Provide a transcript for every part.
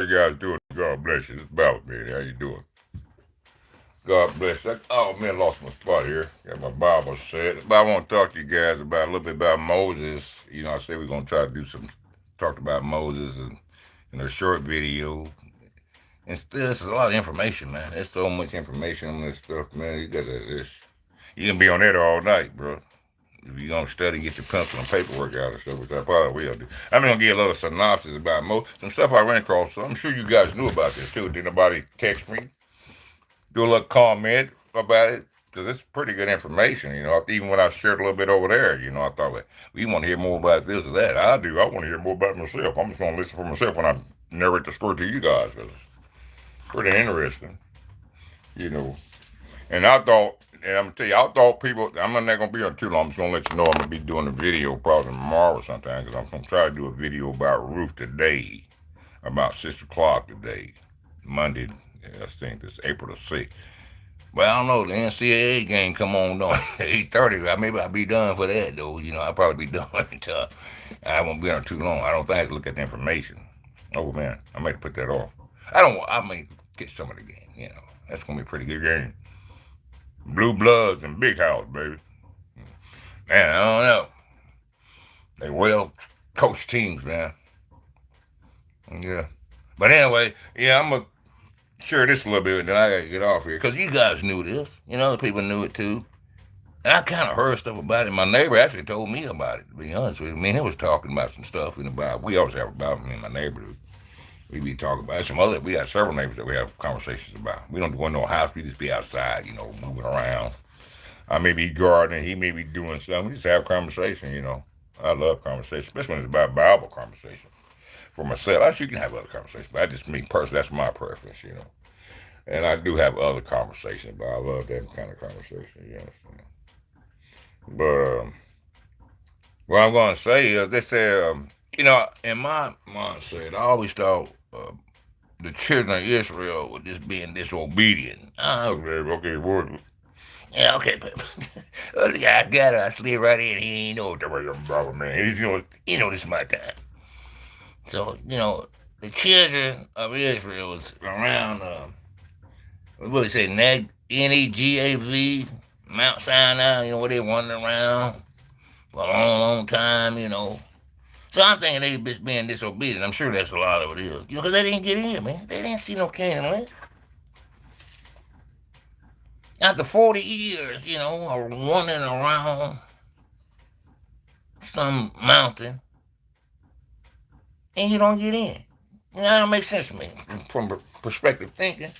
How you guys doing? God bless you. This is Bible man. How you doing? God bless you. Oh man, lost my spot here. Got my Bible set. But I want to talk to you guys about a little bit about Moses. I said we're gonna try to do some talk about Moses and in a short video. And still, this is a lot of information, man. There's so much information on this stuff, man. You can be on that all night, bro. If you're gonna study, get your pencil and paperwork out and stuff, which I probably will do. I'm gonna give a little synopsis about some stuff I ran across. So I'm sure you guys knew about this too. Did nobody text me? Do a little comment about it? Because it's pretty good information, Even when I shared a little bit over there, I thought, well, we want to hear more about this or that. I do. I want to hear more about myself. I'm just gonna listen for myself when I narrate the story to you guys because it's pretty interesting, you know. And I thought, and I'm gonna tell you, I thought people. I'm not gonna be on too long. I'm just gonna let you know I'm gonna be doing a video probably tomorrow sometime because I'm gonna try to do a video about Ruth today, about 6 o'clock today, Monday. I think it's April the 6th. But I don't know. The NCAA game come on though 8:30. Maybe I'll be done for that though. I'll probably be done until I won't be on too long. I don't think I can look at the information. Oh man, I might put that off. I don't. I may get some of the game. That's gonna be a pretty good game. Blue Bloods and Big House, baby. Man, I don't know. They well coached teams, man. Yeah. But anyway, yeah, I'm gonna share this a little bit, and then I gotta get off here because you guys knew this. Other people knew it too. And I kind of heard stuff about it. My neighbor actually told me about it. To be honest with you, he was talking about some stuff in the Bible. We always have about me and my neighborhood. We be talking about it. We got several neighbors that we have conversations about. We don't go in no house. We just be outside, moving around. I may be gardening. He may be doing something. We just have conversation. I love conversation, especially when it's about Bible conversation. For myself, I sure you can have other conversations, but I just me personally, that's my preference. And I do have other conversations, but I love that kind of conversation. But what I'm going to say is, they say, in my mindset, I always thought the children of Israel were just being disobedient. Okay, word. Yeah, okay, but I got it. I slid right in. He ain't know the brother, man. This is my time. So, the children of Israel was around, what do you say, Negav, Mount Sinai, where they wandering around for a long, long time. So I'm thinking they just being disobedient. I'm sure that's a lot of it is. Because they didn't get in, man. They didn't see no Canaan land. After 40 years, of running around some mountain, and you don't get in. That don't make sense to me from perspective thinking.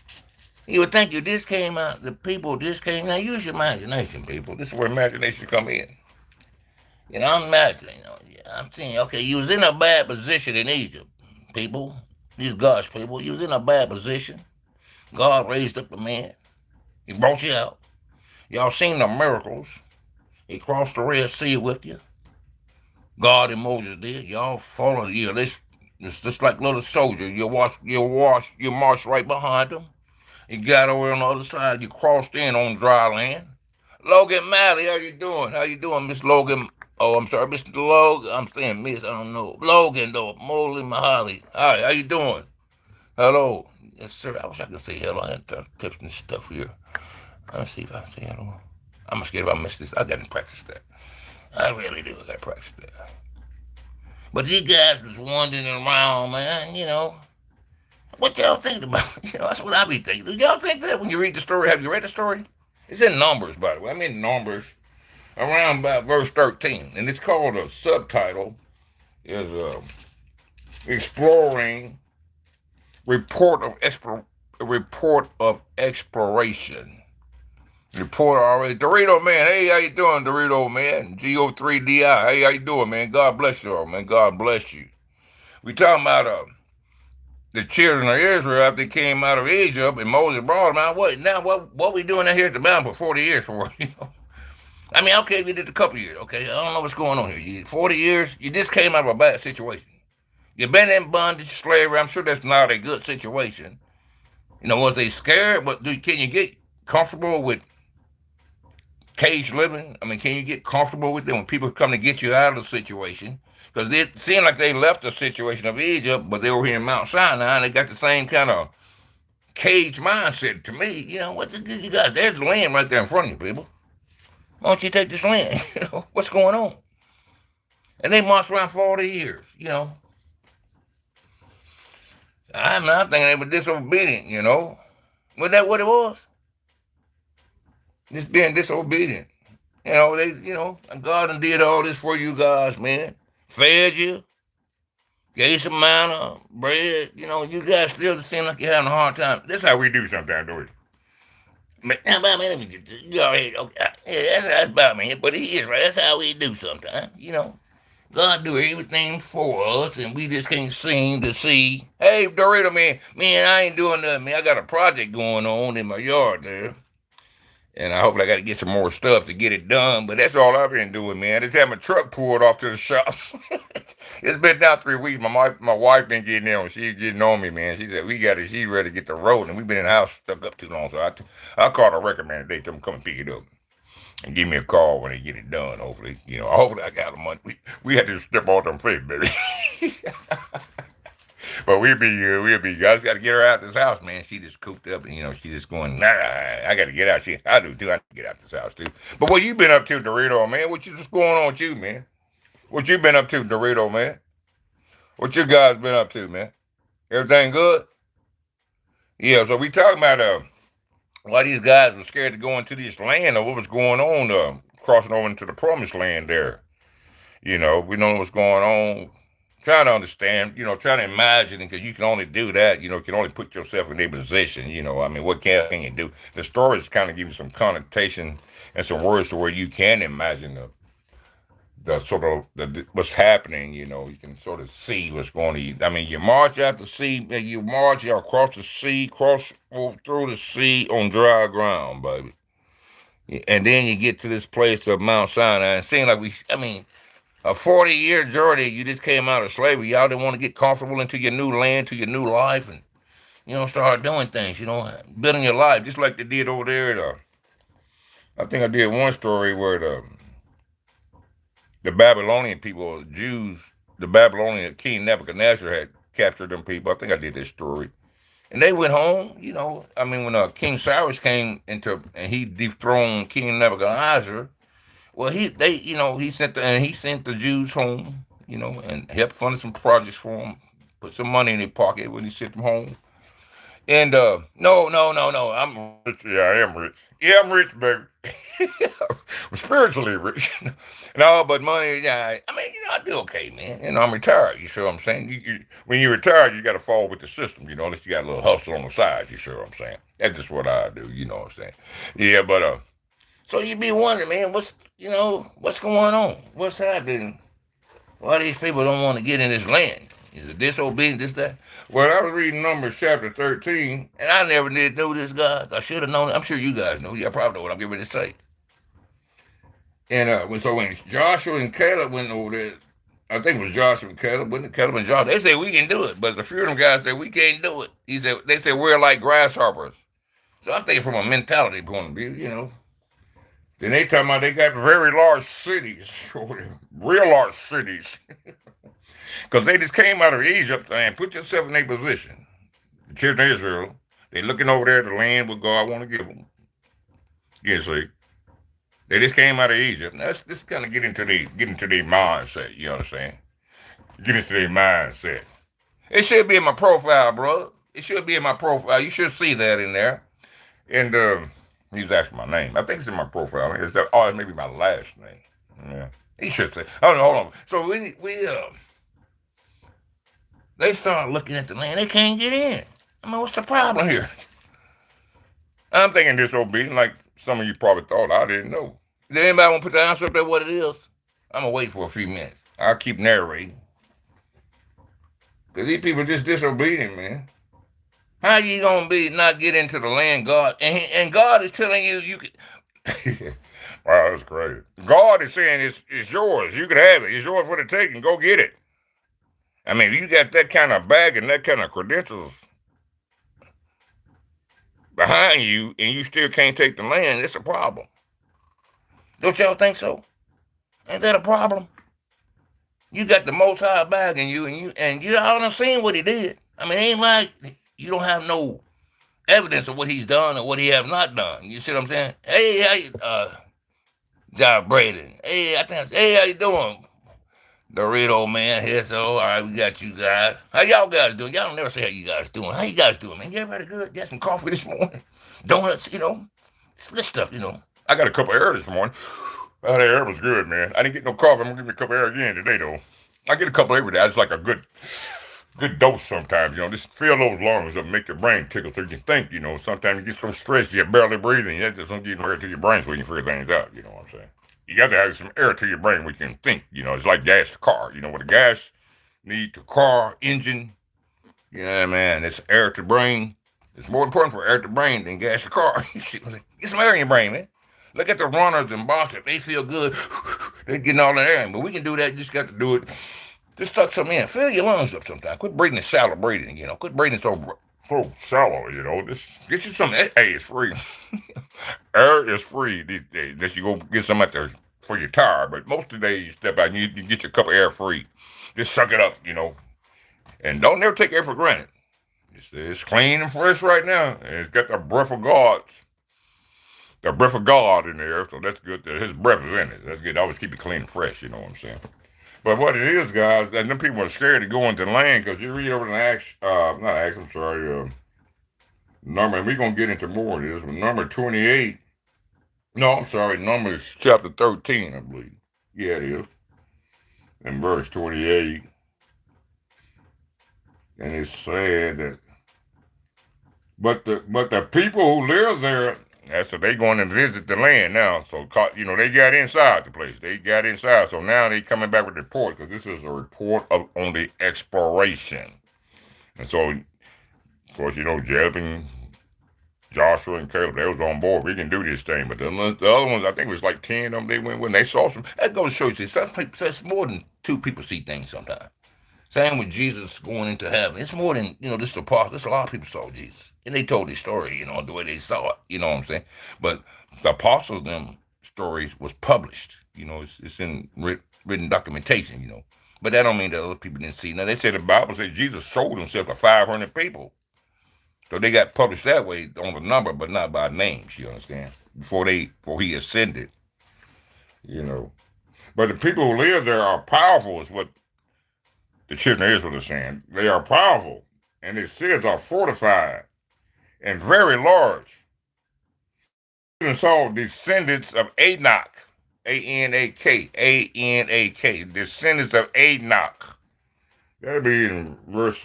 You would think you just came out, the people just came. Now use your imagination, people. This is where imagination come in. I'm imagining. I'm saying, okay, you was in a bad position in Egypt, people. These God's people, you was in a bad position. God raised up a man. He brought you out. Y'all seen the miracles. He crossed the Red Sea with you. God and Moses did. Y'all followed you. It's just like little soldiers. You marched right behind them. You got over on the other side. You crossed in on dry land. Logan Malley, how you doing? How you doing, Miss Logan? Oh, I'm sorry, Mr. Logan. I'm saying Miss. I don't know. Logan, though. Molly Mahali. Hi, how you doing? Hello. Yes, sir. I wish I could say hello. I had tips and stuff here. Let me see if I can say hello. I'm scared if I miss this. I got to practice that. I really do. I got to practice that. But these guys was wandering around, man. What y'all thinking about? That's what I be thinking. Do y'all think that when you read the story? Have you read the story? It's in Numbers, by the way. I'm in Numbers around about verse 13. And it's called a subtitle is Exploring Report of Exploration. Report already. Dorito man, hey, how you doing, Dorito man? GO3DI, hey, how you doing, man? God bless you all, man. God bless you. We talking about the children of Israel after they came out of Egypt and Moses brought them out. What we doing out here at the mountain for 40 years for? I mean, okay, we did a couple years, okay? I don't know what's going on here. 40 years, you just came out of a bad situation. You've been in bondage, slavery. I'm sure that's not a good situation. Was they scared? But can you get comfortable with cage living? I mean, can you get comfortable with it when people come to get you out of the situation? Because it seemed like they left the situation of Egypt, but they were here in Mount Sinai, and they got the same kind of cage mindset to me. What the good you got? There's the land right there in front of you, people. Why don't you take this land? What's going on? And they marched around 40 years. I'm not thinking they were disobedient. Was that what it was? Just being disobedient. God done did all this for you guys, man. Fed you, gave some manna, bread. You guys still seem like you're having a hard time. That's how we do sometimes, don't we? How about me? Let me get this. You already, okay. Yeah, that's about me. But he is right. That's how we do sometimes. God do everything for us, and we just can't seem to see. Hey, Dorito, man, I ain't doing nothing, man. I got a project going on in my yard there. And I hopefully I got to get some more stuff to get it done. But that's all I've been doing, man. I just had my truck pulled off to the shop. It's been down 3 weeks. My wife been getting there. She's getting on me, man. She said, she's ready to get the road. And we've been in the house stuck up too long. So I called her recommended they tell them come and pick it up. And give me a call when they get it done, hopefully. Hopefully I got the money. We had to step on them feet, baby. But we'll be. I just got to get her out this house, man. She just cooped up, and she's just going. Nah, I got to get out. I do too. I get out this house too. But what you been up to, Dorito, man? What's going on with you, man? What you been up to, Dorito, man? What you guys been up to, man? Everything good? Yeah. So we talking about why these guys were scared to go into this land or what was going on, crossing over into the promised land there. We know what's going on. Trying to understand, trying to imagine, because you can only do that, you can only put yourself in their position, what can you do? The stories kind of give you some connotation and some words to where you can imagine the sort of what's happening, you can sort of see what's going on. You march out the sea, you march across the sea, cross through the sea on dry ground, baby. And then you get to this place of Mount Sinai, and it seems like a 40-year journey, you just came out of slavery. Y'all didn't want to get comfortable into your new land, to your new life, and, start doing things, building your life, just like they did over there. I think I did one story where the Babylonian people, Jews, the Babylonian King Nebuchadnezzar had captured them people. I think I did this story. And they went home, when King Cyrus came and he dethroned King Nebuchadnezzar. Well, he sent the Jews home, and helped fund some projects for them, put some money in their pocket when he sent them home. And no, I'm rich. Yeah, I am rich. Yeah, I'm rich, baby. I'm spiritually rich. No, but money. Yeah, I do okay, man. I'm retired. You see what I'm saying? When you're retired, you got to fall with the system. Unless you got a little hustle on the side. You see what I'm saying? That's just what I do. You know what I'm saying? Yeah, but so you be wondering, man, what's going on? What's happening? Why these people don't want to get in this land? Is it disobedient, this, that? Well, I was reading Numbers chapter 13, and I never did know this, guys. I should have known it. I'm sure you guys know. You probably know what I'm getting ready to say. And when Joshua and Caleb went over there, I think it was Joshua and Caleb, wasn't it? Caleb and Joshua, they said we can do it, but the few of them guys said we can't do it. They said we're like grasshoppers. So I'm thinking from a mentality point of view, Then they talking about they got very large cities, real large cities. Because they just came out of Egypt and put yourself in their position. The children of Israel, they looking over there at the land what God want to give them. You see. They just came out of Egypt. Now, this kind of get into their mindset, you understand? Get into their mindset. It should be in my profile, brother. It should be in my profile. You should see that in there. And he's asking my name. I think it's in my profile. It's maybe my last name. Yeah. He should say. Hold on. So they start looking at the land. They can't get in. What's the problem here? I'm thinking disobedient, like some of you probably thought. I didn't know. Did anybody want to put the answer up there what it is? I'm going to wait for a few minutes. I'll keep narrating. Because these people just disobedient, man. How you going to be not get into the land, God? And God is telling you can. Wow, that's crazy. God is saying it's yours. You can have it. It's yours for the taking. Go get it. You got that kind of bag and that kind of credentials behind you, and you still can't take the land. It's a problem. Don't y'all think so? Ain't that a problem? You got the Most High bagging you, and you all done seen what he did. I mean, it ain't like you don't have no evidence of what he's done or what he have not done. You see what I'm saying? Hey, how you, John Braden. Hey, hey, how you doing? Dorito man here, so all right, we got you guys. How y'all guys doing? Y'all don't never say how you guys doing. How you guys doing, man? Everybody good? Got some coffee this morning? Donuts, this stuff. I got a cup of air this morning. Oh, that air was good, man. I didn't get no coffee. I'm gonna give me a cup of air again today, though. I get a couple every day. I just like a good dose sometimes. Just fill those lungs up, make your brain tickle so you can think. Sometimes you get so stressed you're barely breathing. You just don't get no air to your brain so you can figure things out. You know what I'm saying? You got to have some air to your brain where you can think. It's like gas to car. What the gas need to car engine. Yeah, man, it's air to brain. It's more important for air to brain than gas to car. Get some air in your brain, man. Look at the runners in Boston. They feel good. They're getting all that air in. But we can do that. You just got to do it. Just suck some in. Fill your lungs up sometimes. Quit breathing shallow breathing, Quit breathing so shallow, Just get you some. Hey, it's free. Air is free these days. Unless you go get some out there for your tire. But most of the days you step out and you get your cup of air free. Just suck it up, And don't never take air for granted. It's clean and fresh right now. And it's got the breath of God. The breath of God in there. So that's good that his breath is in it. That's good. Always keep it clean and fresh, you know what I'm saying? But what it is, guys, and them people are scared to go into land because you read over in Acts, not Acts, I'm sorry, number, and we're going to get into more of this, but number 28, no, I'm sorry, Numbers chapter 13, I believe. Yeah, it is. In verse 28, and it said that, but the people who live there, so they going to visit the land now. So, they got inside the place. They got inside. So now they coming back with a report because this is a report on the exploration. And so, of course, Jeb and Joshua and Caleb, they was on board. We can do this thing. But the other ones, I think it was like 10 of them, they went when they saw some. That goes to show you, that's more than two people see things sometimes. Same with Jesus going into heaven. It's more than, this apostle. There's a lot of people saw Jesus. And they told their story, the way they saw it. You know what I'm saying? But the apostles, them stories was published. It's in written documentation, But that don't mean that other people didn't see. Now, they say the Bible says Jesus sold himself to 500 people. So they got published that way on the number, but not by names, you understand? Before he ascended, But the people who live there are powerful, is what the children of Israel are saying. They are powerful, and their cities are fortified and very large. Even saw descendants of Anak, A-N-A-K, A-N-A-K, descendants of Anak. That'll be in verse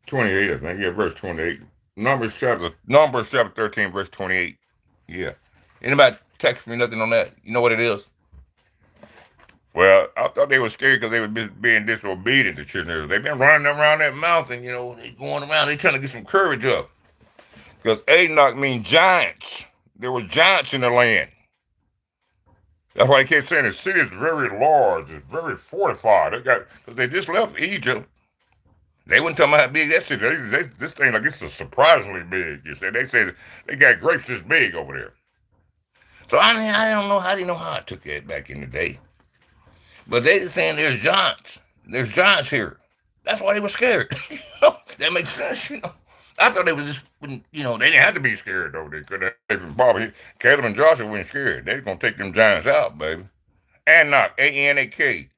28, I think. Yeah, verse 28. Numbers chapter 13, verse 28. Yeah. Anybody text me nothing on that? You know what it is? Well, I thought they were scared because they were being disobedient to children. They've been running around that mountain, they going around, they trying to get some courage up. Because Anak means giants. There were giants in the land. That's why they kept saying the city is very large, it's very fortified. Because they just left Egypt. They wouldn't tell me how big that city is. This thing, like, it's surprisingly big. You say they say they got grapes this big over there. So I don't know how they know how I took that back in the day. But they just saying there's giants. There's giants here. That's why they were scared. That makes sense, I thought they was just, they didn't have to be scared, though. They could have probably, Caleb and Joshua weren't scared. They was going to take them giants out, baby. Anak, A-N-A-K.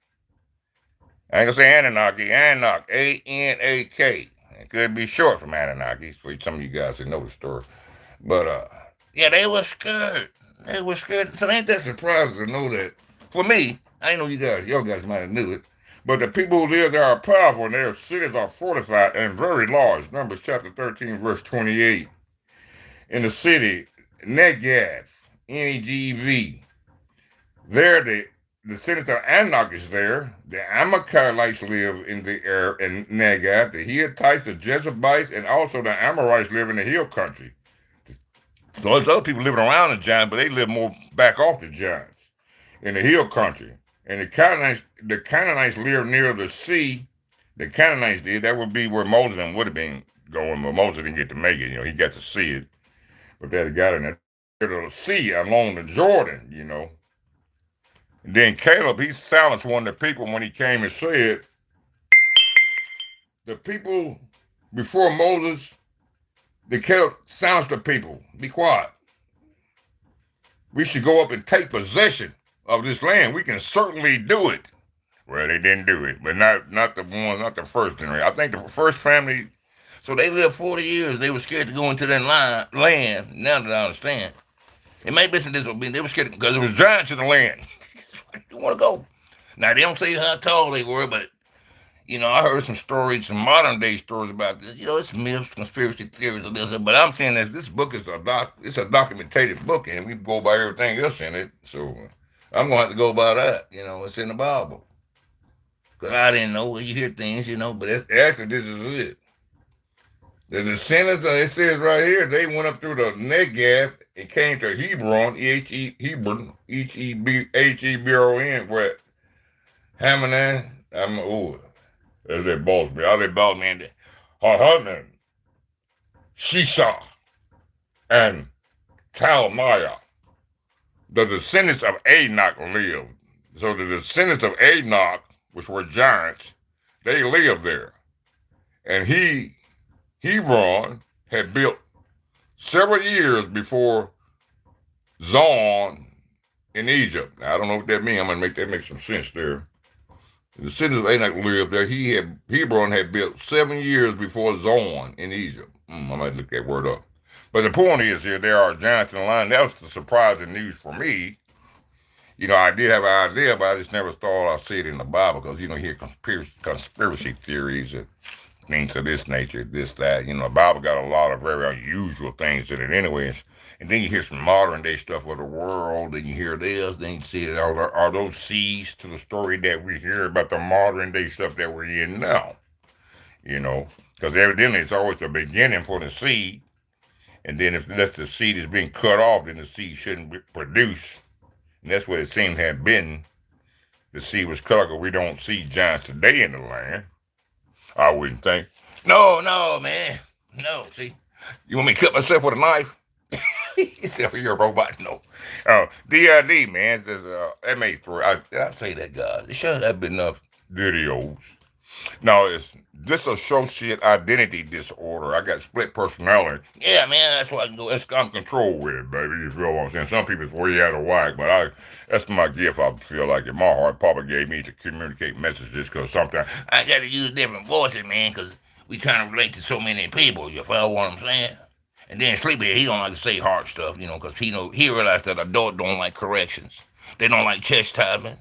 I ain't going to say Anunnaki, Anak, A-N-A-K. It could be short from Anunnaki, for some of you guys that know the story. But, yeah, they were scared. They were scared. So ain't that surprising to know that? For me, I know y'all guys might have knew it. But the people who live there are powerful, and their cities are fortified and very large. Numbers chapter 13, verse 28. In the city, Negev, N-E-G-V. There, the descendants of Anak is there. The Amalekites live in the air in Negev. The Hittites, the Jebusites, and also the Amorites live in the hill country. So there's other people living around the giants, but they live more back off the giants in the hill country. And the Canaanites live near the sea. The Canaanites did. That would be where Moses would have been going, but Moses didn't get to make it. He got to see it. But that got in there. the sea along the Jordan, you know. And then Caleb, he silenced one of the people when he came and said, the people before Moses, they Caleb silenced the people. Be quiet. We should go up and take possession of this land. We can certainly do it. Well, they didn't do it, but not the ones, not the first generation. I think the first family, so they lived 40 years. They were scared to go into that land. Now that I understand, it may be some disobedience. They were scared because there was giants in the land. You want to go? Now they don't say how tall they were, but I heard some stories, some modern day stories about this. It's myths, conspiracy theories, and this. But I'm saying that this book is it's a documented book, and we go by everything else in it. So I'm gonna have to go by that. It's in the Bible. Cause I didn't know. You hear things, but actually this is it. The descendants, it says right here, they went up through the Negev and came to Hebron, Hebron, Hebron, where Hamadan, there's that boss man. All that boss man, Hahanan, Shisha, and Talmaiah. The descendants of Enoch lived. So the descendants of Enoch, which were giants, they lived there. And Hebron had built several years before Zoan in Egypt. Now, I don't know what that means. I'm going to make that make some sense there. The descendants of Enoch lived there. Hebron had built 7 years before Zoan in Egypt. I might look that word up. But the point is here, there are giants in the line. That was the surprising news for me. I did have an idea, but I just never thought I'd see it in the Bible because, you hear conspiracy theories and things of this nature, this, that. The Bible got a lot of very unusual things in it anyways. And then you hear some modern day stuff of the world, and you hear this, then you see that are those seeds to the story that we hear about the modern day stuff that we're in now. Because evidently it's always the beginning for the seed. And then if that's the seed is being cut off, then the seed shouldn't produce. And that's what it seemed to have been. The seed was cut off because we don't see giants today in the land. I wouldn't think. No, man. No, see. You want me to cut myself with a knife? He said, you're a robot. No. DID, man. There's MA3. I say that, guys. It should have been enough videos. No, it's dissociative identity disorder. I got split personality. Yeah, man, that's what I can go. I'm control with it, baby. You feel what I'm saying? Some people's way out of whack, but that's my gift. I feel like it. My heart probably gave me to communicate messages because sometimes I got to use different voices, man, because we trying to relate to so many people. You feel what I'm saying? And then Sleepy, he don't like to say hard stuff, because he realized that adults don't like corrections. They don't like chastisement.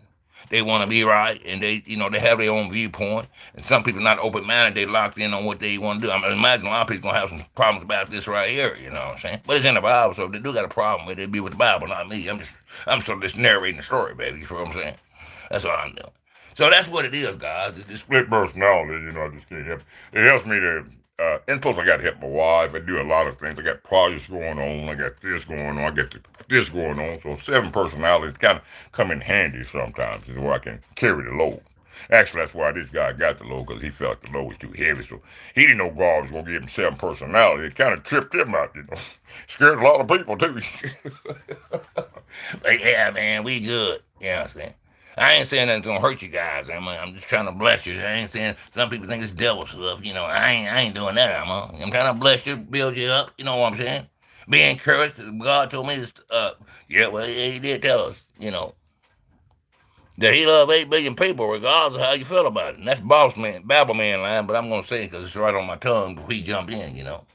They want to be right, and they have their own viewpoint. And some people not open-minded, they locked in on what they want to do. I mean, imagine a lot of people going to have some problems about this right here, you know what I'm saying? But it's in the Bible, so if they do got a problem with it, it'd be with the Bible, not me. I'm just narrating the story, baby. You feel what I'm saying? That's all I'm doing. So that's what it is, guys. It's split personality, I just can't help it. It helps me to, and plus I got to help my wife. I do a lot of things. I got projects going on. I got this going on. I got this going on. So 7 personalities kind of come in handy sometimes. Is where I can carry the load. Actually, that's why this guy got the load, because he felt the load was too heavy. So he didn't know God was going to give him 7 personalities. It kind of tripped him out, Scared a lot of people, too. But yeah, man, we good. You know what I'm saying? I ain't saying that's gonna hurt you guys. I'm just trying to bless you. I ain't saying some people think it's devil stuff. I ain't doing that. I'm trying to bless you, build you up. You know what I'm saying? Be encouraged. God told me this. He did tell us. That he loved 8 billion people, regardless of how you feel about it. And that's boss man, Bible man line. But I'm gonna say it because it's right on my tongue before he jump in. Well,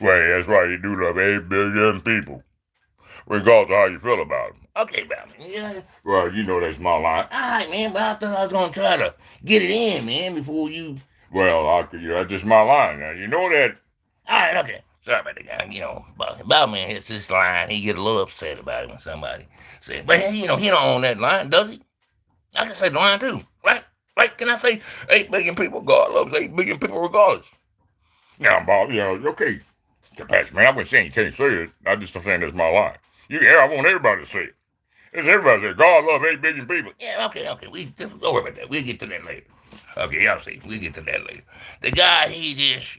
that's right. He do love 8 billion people, regardless of how you feel about them. Okay, Batman. Yeah. Well, that's my line. All right, man, but I thought I was going to try to get it in, man, before you... Well, that's just my line. Now, you know that... All right, okay. Sorry about the guy. Batman hits this line. He get a little upset about it when somebody says, but, he don't own that line, does he? I can say the line, too, right? Right? Can I say 8 billion people? God loves 8 billion people regardless. Now, Bob, okay. Capacity, man, I'm not saying you can't say it. I'm just saying that's my line. I want everybody to say it. It's everybody say God loves 8 billion people. Yeah, okay. Don't worry about that. We'll get to that later. Okay, y'all see. We'll get to that later. The guy, he just,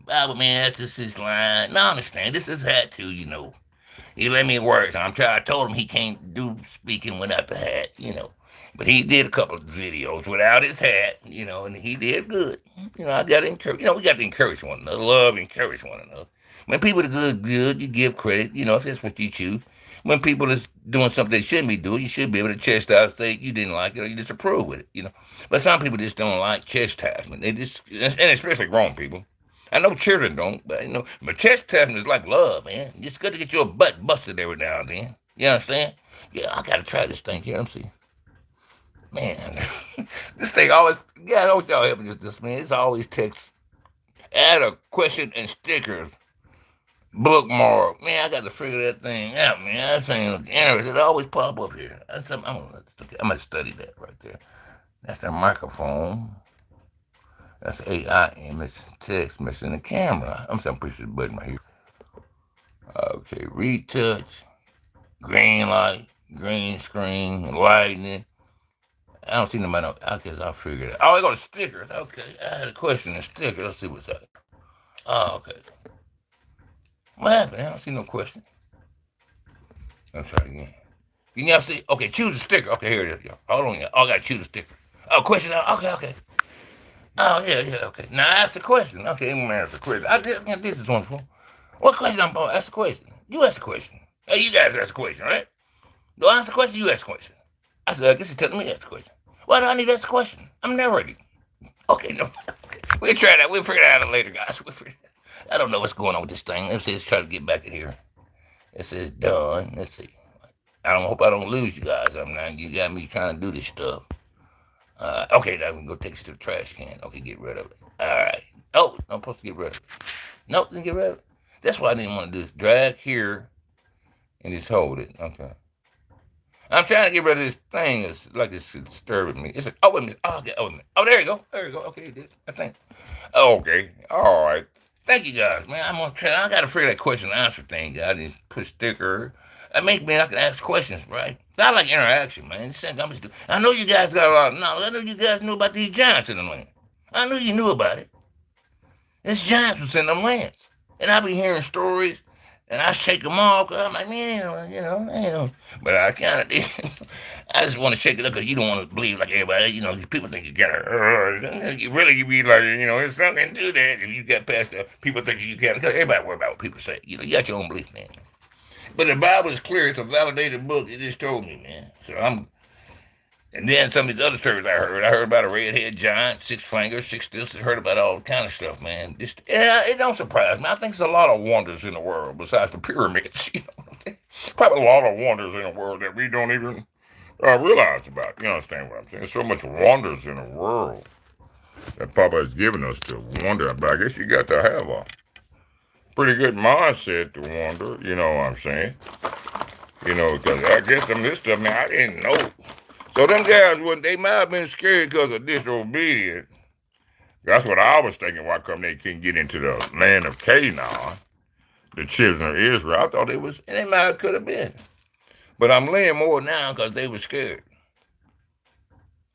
Bible man, that's just his line. Now I understand. This is had to, He let me work. So I told him he can't do speaking without the hat, But he did a couple of videos without his hat, and he did good. I got to encourage. We got to encourage one another, love, encourage one another. When people are good, you give credit. If that's what you choose. When people is doing something they shouldn't be doing, you should be able to chastise, say you didn't like it or you disapprove with it. But some people just don't like chastisement. They just, and especially grown people. I know children don't, but chastisement is like love, man. It's good to get your butt busted every now and then. You understand? Yeah, I gotta try this thing here. Let me see. Man, this thing always, yeah, I don't y'all help me with this, man. It's always text, add a question and stickers, bookmark. Man, I got to figure that thing out, man. That thing look interesting. It always pop up here. I'm gonna study that right there. That's a microphone. That's AI image, text, missing the camera. I'm pushing the button right here. Okay, retouch, green light, green screen, lightning. I don't see nobody. I guess I'll figure it out. Oh, I got stickers. Okay, I had a question in stickers. Let's see what's that. Oh, okay. What happened? I don't see no question. Let's try it again. Can y'all see? Okay, choose a sticker. Okay, here it is, y'all. Hold on, y'all. Oh, I got to choose a sticker. Oh, question now. Okay. Oh, yeah, okay. Now ask the question. Okay, I'm going to ask the question. This is wonderful. What question I'm going to ask the question? You ask the question. Hey, you guys ask the question, right? Do I ask the question? You ask the question. I said, I guess you're telling me to ask the question. Why do I need to ask the question? I'm narrating. Okay, no. Okay. We'll try that. We'll figure that out later, guys. I don't know what's going on with this thing. Let's try to get back in here. It says done. Let's see. Hope I don't lose you guys. You got me trying to do this stuff. Okay, now we can go take it to the trash can. Okay, get rid of it. All right. Oh, I'm supposed to get rid of it. Nope, didn't get rid of it. That's what I didn't want to do is drag here and just hold it. Okay. I'm trying to get rid of this thing. It's like it's disturbing me. It's like, oh, wait a minute. Oh, okay. Oh, wait a minute. Oh, there you go. There you go. Okay, it did. I think. Okay. All right. Thank you, guys, man. I'm gonna try. I gotta figure that question and answer thing. I just put sticker. I can ask questions, right? I like interaction, man. I know you guys got a lot of knowledge. I know you guys knew about these giants in the land. I knew you knew about it. This giants was in them lands. And I be hearing stories, and I shake them off, because I'm like, man, But I kind of did. I just want to shake it up, because you don't want to believe like everybody. People think you got to, you be like, there's something to that. If you get past that, people think you can't, because everybody worry about what people say. You got your own belief, man. But the Bible is clear. It's a validated book. It just told me, man. And then some of these other stories I heard about a redhead giant, 6 fingers, 6 stilts. I heard about all kind of stuff, man. It don't surprise me. I think there's a lot of wonders in the world besides the pyramids. Probably a lot of wonders in the world that we don't even realize about. You understand what I'm saying? There's so much wonders in the world that Papa has given us to wonder about. I guess you got to have a pretty good mindset to wonder. You know what I'm saying? Because I guess some of this stuff, man, I didn't know. So them guys, they might have been scared because of disobedience. That's what I was thinking. Why come they couldn't get into the land of Canaan, the children of Israel? I thought they might have could have been. But I'm laying more now because they were scared.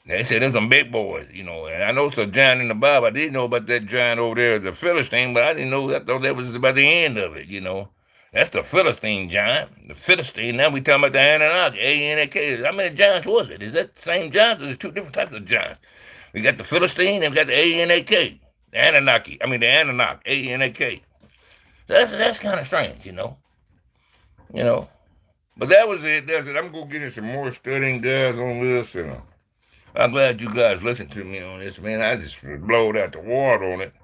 They said there's some big boys, and I know it's a giant in the Bible. I didn't know about that giant over there, the Philistine, but I didn't know. I thought that was about the end of it, That's the Philistine giant. The Philistine, now we talking about the Anunnaki, A-N-A-K. How many giants was it? Is that the same giant? There's 2 different types of giants. We got the Philistine and we got the A-N-A-K. The Anunnaki, A-N-A-K. That's kind of strange, But that was it. That's it. I'm going to get into some more studying, guys, on this. And I'm glad you guys listened to me on this, man. I just blowed out the water on it.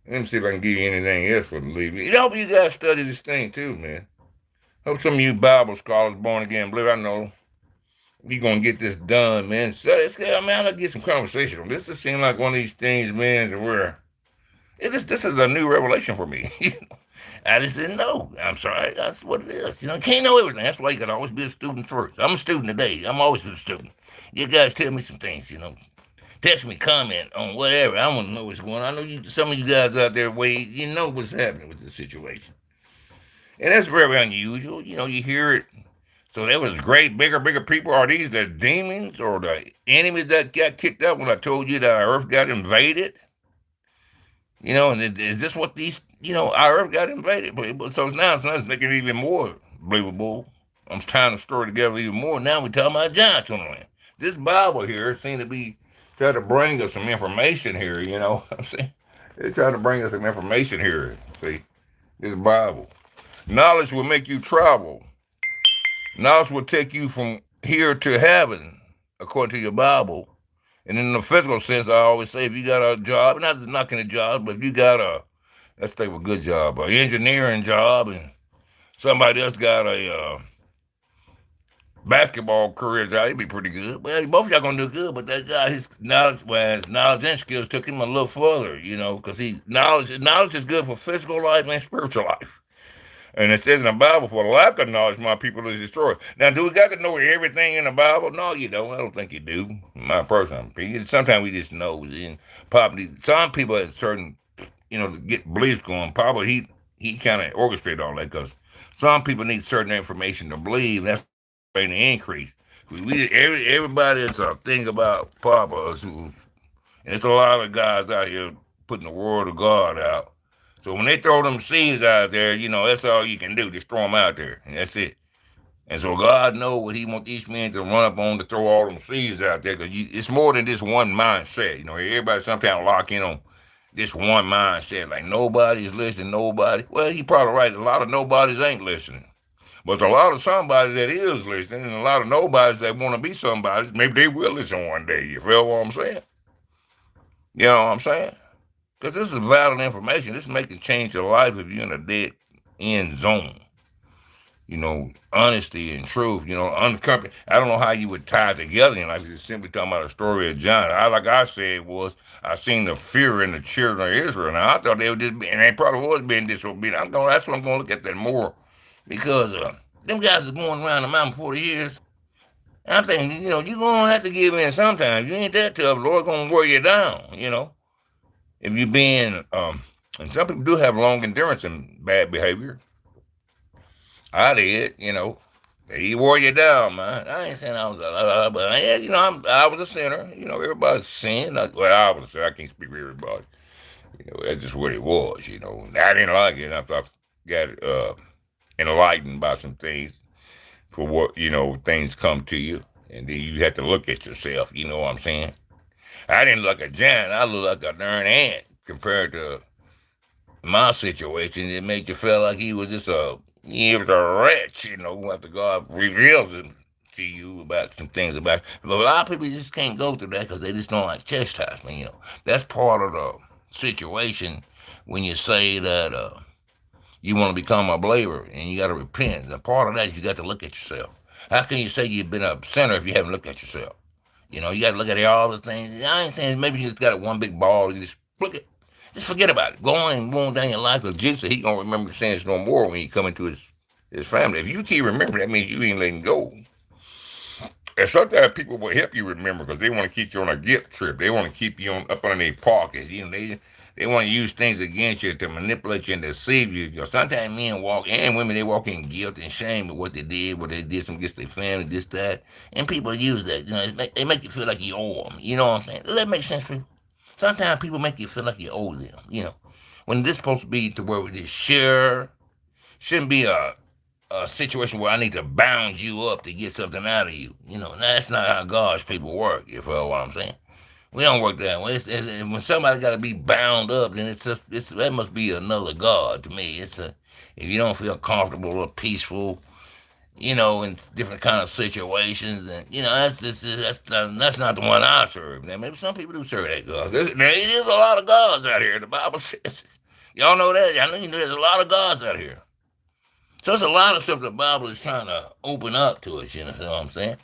Let me see if I can give you anything else for the leave. I hope you guys study this thing too, man. Hope some of you Bible scholars, born again, believe I know we gonna get this done, man. So I'm gonna get some conversation on this. It seems like one of these things, man, where this is a new revelation for me. I just didn't know. I'm sorry. That's what it is. Can't know everything. That's why you gotta always be a student first. I'm a student today. I'm always a student. You guys tell me some things, Text me, comment on whatever. I want to know what's going on. I know some of you guys out there, you know what's happening with this situation. And that's very unusual. You hear it. So there was great, bigger people. Are these the demons or the enemies that got kicked out when I told you that our earth got invaded? And is this what these, our earth got invaded? So now it's making it even more believable. I'm tying the story together even more. Now we're talking about giants on the land. This Bible here seems to be trying to bring us some information here, you know what I'm saying? They're trying to bring us some information here. See, this Bible. Knowledge will make you travel. Knowledge will take you from here to heaven, according to your Bible. And in the physical sense, I always say if you got a job, not knocking a job, but if you got let's say a good job, an engineering job, and somebody else got a basketball career job, he'd be pretty good. Well, both of y'all gonna do good, but that guy, his knowledge and skills took him a little further, you know, because knowledge is good for physical life and spiritual life. And it says in the Bible, for lack of knowledge, my people is destroyed. Now, do we got to know everything in the Bible? No, you don't. I don't think you do. My personal opinion. Sometimes we just know. And probably some people at certain, you know, to get beliefs going, probably he kind of orchestrated all that because some people need certain information to believe. That's the increase. Everybody is a thing about Papa, and it's a lot of guys out here putting the word of God out. So when they throw them seeds out there, you know, that's all you can do. Just throw them out there, and that's it. And so God knows what he wants each man to run up on to throw all them seeds out there, because it's more than just one mindset. You know, everybody sometimes lock in on this one mindset, like nobody's listening, nobody. Well, you probably right. A lot of nobodies ain't listening. But a lot of somebody that is listening, and a lot of nobodies that want to be somebody, maybe they will listen one day. You feel what I'm saying? You know what I'm saying? Because this is valid information. This can change your life if you're in a dead end zone. You know, honesty and truth. You know, I don't know how you would tie it together in life. Just simply talking about the story of John. Like I said, I seen the fear in the children of Israel. Now I thought they were just, and they probably was being disobedient. That's what I'm going to look at that more, because them guys are going around the mountain 40 years. And I'm thinking, you know, you're going to have to give in sometimes. You ain't that tough. The Lord's going to wear you down, you know. If you're being, and some people do have long endurance in bad behavior. I did, you know. He wore you down, man. I ain't saying I was but you know, I was a sinner. You know, everybody's sin. I was a sinner. I can't speak for everybody. You know, that's just what it was, you know. I didn't like it. I got enlightened by some things for what, you know, things come to you. And then you have to look at yourself, you know what I'm saying? I didn't look like a giant. I looked like a darn ant compared to my situation. It made you feel like he was a wretch, you know, after God reveals it to you about some things about. But a lot of people just can't go through that because they just don't like chastisement, you know. That's part of the situation when you say that you want to become a believer and you got to repent. And part of that is you got to look at yourself. How can you say you've been a sinner if you haven't looked at yourself? You know, you got to look at all the things. I ain't saying maybe you just got one big ball. You just look at, just forget about it. Go on and go on down your life with Jesus. He gonna remember the sins no more when you come into his family. If you keep remembering, that means you ain't letting go. And sometimes people will help you remember because they want to keep you on a guilt trip. They want to keep you up on their pockets. You know, they want to use things against you to manipulate you and deceive you. Because sometimes men and women, they walk in guilt and shame of what they did some against their family, this, that. And people use that. You know, they make you feel like you owe them. You know what I'm saying? Does that make sense, people? Sometimes people make you feel like you owe them, you know. When this is supposed to be to where we just share, shouldn't be a situation where I need to bound you up to get something out of you. You know, that's not how God's people work, you feel what I'm saying? We don't work that way. When somebody got to be bound up, then that must be another God to me. If you don't feel comfortable or peaceful, you know, in different kind of situations, and you know, that's not the one I serve. Now, maybe some people do serve that God. There's a lot of gods out here. The Bible says, y'all know that. I know there's a lot of gods out here. So there's a lot of stuff the Bible is trying to open up to us. You know what I'm saying?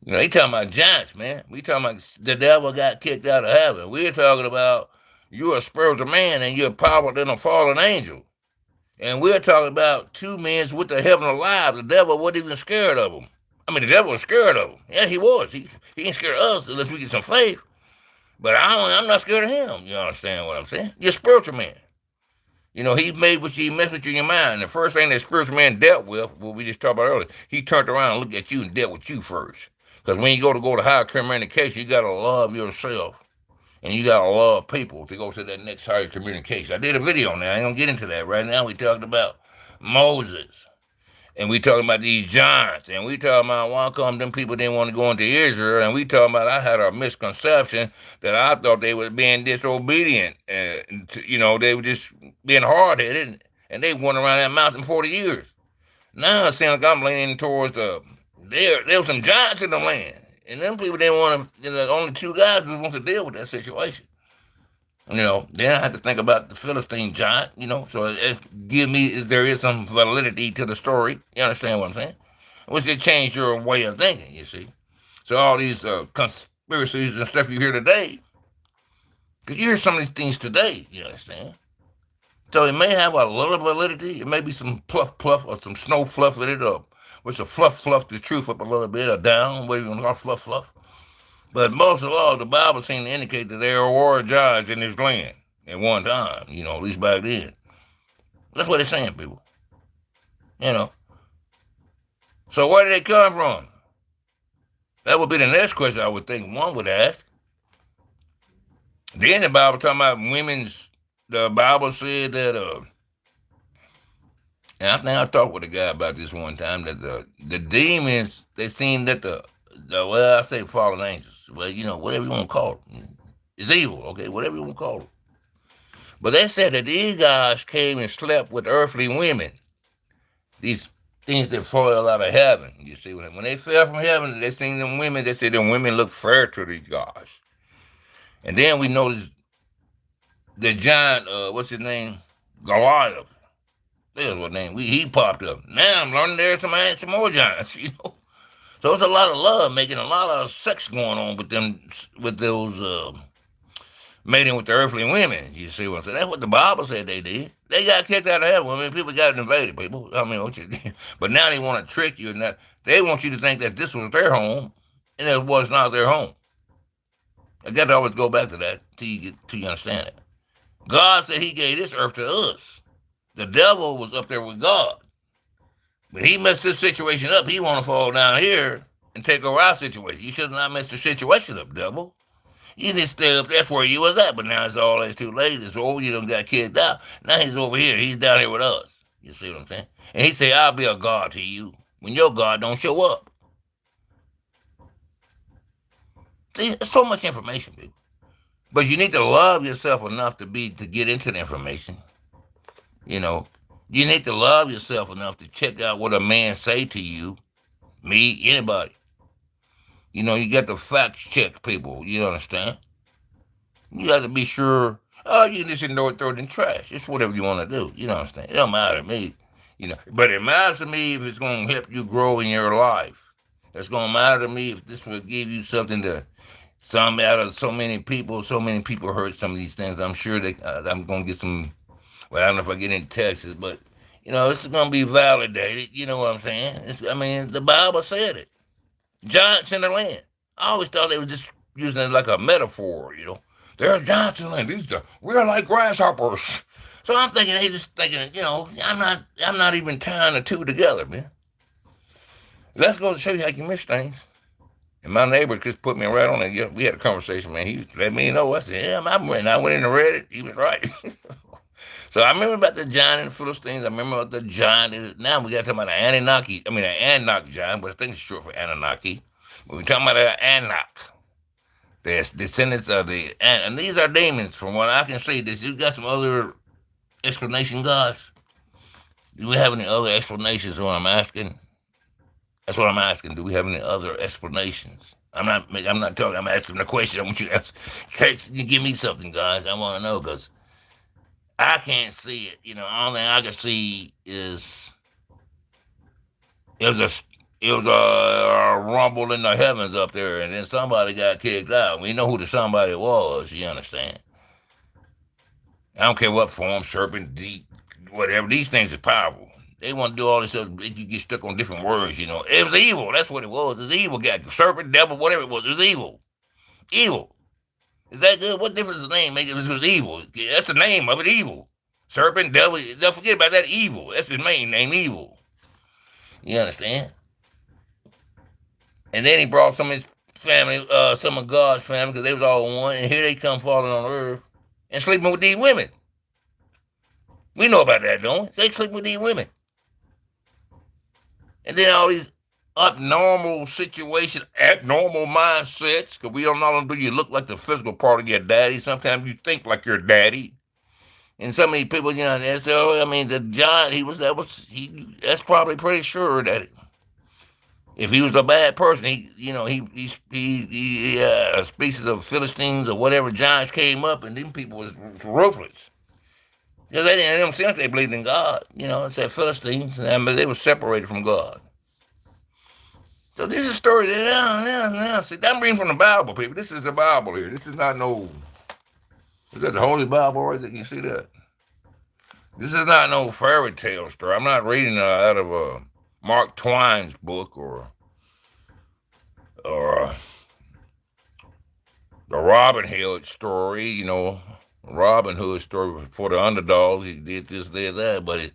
You know, they talking about giants, man. We talking about the devil got kicked out of heaven. We're talking about you're a spiritual man and you're powerful than a fallen angel. And we're talking about two men with the heaven alive. The devil wasn't even scared of them. I mean, the devil was scared of them. Yeah, he was. He ain't scared of us unless we get some faith. But I'm not scared of him. You understand what I'm saying? You're a spiritual man. You know, he mess with you in your mind. The first thing that spiritual man dealt with, what we just talked about earlier, he turned around and looked at you and dealt with you first. Because when you go to higher communication, you got to love yourself. And you got to love people to go to that next higher communication. I did a video on that. I ain't going to get into that right now. We talked about Moses. And we talking about these giants, and we talking about why come them people didn't want to go into Israel, and we talking about I had a misconception that I thought they was being disobedient, and they were just being hard headed, and they went around that mountain 40 years. Now it seems like I'm leaning towards there was some giants in the land, and them people didn't want to. The only two guys who want to deal with that situation. Then I had to think about the Philistine giant. So it's give me there is some validity to the story. You understand what I'm saying? Which it changed your way of thinking. You see. So all these conspiracies and stuff you hear today, because you hear some of these things today. You understand? So it may have a little validity. It may be some pluff or some snow fluff in it, or which will fluff the truth up a little bit, or down, whatever you want to call fluff. But most of all, the Bible seems to indicate that there were giants in this land at one time, at least back then. That's what it's saying, people. So where did they come from? That would be the next question I would think one would ask. Then the Bible talking about the Bible said that, and I think I talked with a guy about this one time, that the demons, they seen that I say fallen angels, whatever you want to call it. It's evil, okay, whatever you want to call it. But they said that these guys came and slept with earthly women. These things that fell out of heaven, you see. When they fell from heaven, they seen them women, they said them women look fair to these guys. And then we noticed the giant, what's his name? Goliath. There's what name. He popped up. Now I'm learning there's some more giants, So there's a lot of love, making a lot of sex going on with those mating with the earthly women. You see what I'm saying? That's what the Bible said they did. They got kicked out of heaven. I mean, people got invaded, people. I mean, but now they want to trick you, and they want you to think that this was their home, and it was not their home. I got to always go back to that till you understand it. God said he gave this earth to us. The devil was up there with God. But he messed this situation up. He want to fall down here and take over our situation. You should not mess the situation up, devil. You didn't stay up. That's where you was at. But now it's too late. It's over. You done got kicked out. Now he's over here. He's down here with us. You see what I'm saying? And he said, I'll be a God to you when your God don't show up. See, it's so much information, people. But you need to love yourself enough to get into the information. You need to love yourself enough to check out what a man say to you, me, anybody. You got to fact check people. You understand? You got to be sure. Oh, you just ignore it, throw it in trash. It's whatever you want to do. You understand? It don't matter to me. But it matters to me if it's going to help you grow in your life. It's going to matter to me if this will give you something to. Some out of so many people heard some of these things. I'm sure I'm going to get some. Well, I don't know if I get into Texas, but it's going to be validated. You know what I'm saying? The Bible said it. Giants in the land. I always thought they were just using it like a metaphor. There are giants in the land. We're like grasshoppers. So I'm thinking they just thinking. I'm not even tying the two together, man. Let's go to show you how you can miss things. And my neighbor just put me right on it. We had a conversation, man. He let me know. I said, yeah, I'm ready. I went in and read it. He was right. So I remember about the giant and the Philistines. I remember about the giant. Now we got to talk about the Anunnaki. The Anak giant, but I think it's short for Anunnaki. But we're talking about the Anak. The descendants of and these are demons. From what I can see, you got some other explanation, guys? Do we have any other explanations? Is what I'm asking. That's what I'm asking. Do we have any other explanations? I'm not talking. I'm asking the question. I want you to ask. You give me something, guys. I want to know because I can't see it. The only thing I can see is it was a rumble in the heavens up there, and then somebody got kicked out. We know who the somebody was. You understand? I don't care what form, serpent, deep, whatever. These things are powerful. They want to do all this stuff. You get stuck on different words, It was evil. That's what it was. It was evil. Got serpent, devil, whatever it was. It was evil. Evil. Is that good? What difference does the name make? It was evil. That's the name of it, evil. Serpent, devil. Don't forget about that, evil. That's his main name, evil. You understand? And then he brought some of his family, some of God's family, because they was all one. And here they come falling on earth and sleeping with these women. We know about that, don't we? They sleep with these women. And then all these abnormal situations, abnormal mindsets, because we don't know do you look like the physical part of your daddy. Sometimes you think like your daddy. And so many people, they say, "Oh, I mean, the John, that's probably pretty sure that if he was a bad person, a species of Philistines or whatever giants came up, and them people was ruthless. Because they didn't, in them sense, they believed in God. It said Philistines, and they were separated from God. So this is a story that, see, I'm reading from the Bible, people. This is the Bible here. This is not no, is that the Holy Bible right there? Can you see that? This is not no fairy tale story. I'm not reading out of Mark Twain's book or the Robin Hood story, Robin Hood story for the underdogs. He did this, did that, but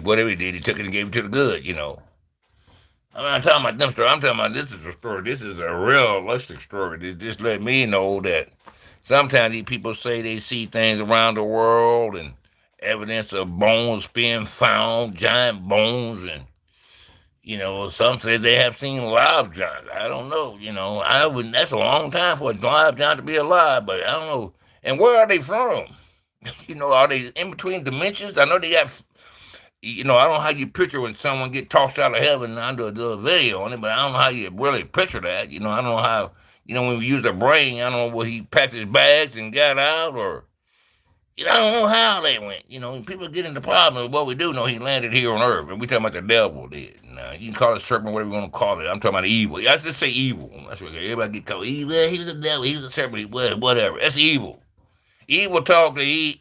whatever he did, he took it and gave it to the good, I'm not talking about them stories. I'm talking about this is a story. This is a realistic story. This just let me know that sometimes these people say they see things around the world and evidence of bones being found, giant bones, and some say they have seen live giants. I don't know. I wouldn't. That's a long time for a live giant to be alive, but I don't know. And where are they from? Are they in between dimensions? I know they got. I don't know how you picture when someone get tossed out of heaven under do a video on it, but I don't know how you really picture that. I don't know how. When we use the brain, I don't know where he packed his bags and got out, or I don't know how they went. When people get into problems, what we do know he landed here on Earth, and we talking about the devil did. Now you can call it serpent, whatever you want to call it. I'm talking about evil. I just say evil. That's what everybody get called evil. He was the devil. He was a serpent. Whatever. That's evil. Evil talk to Eve.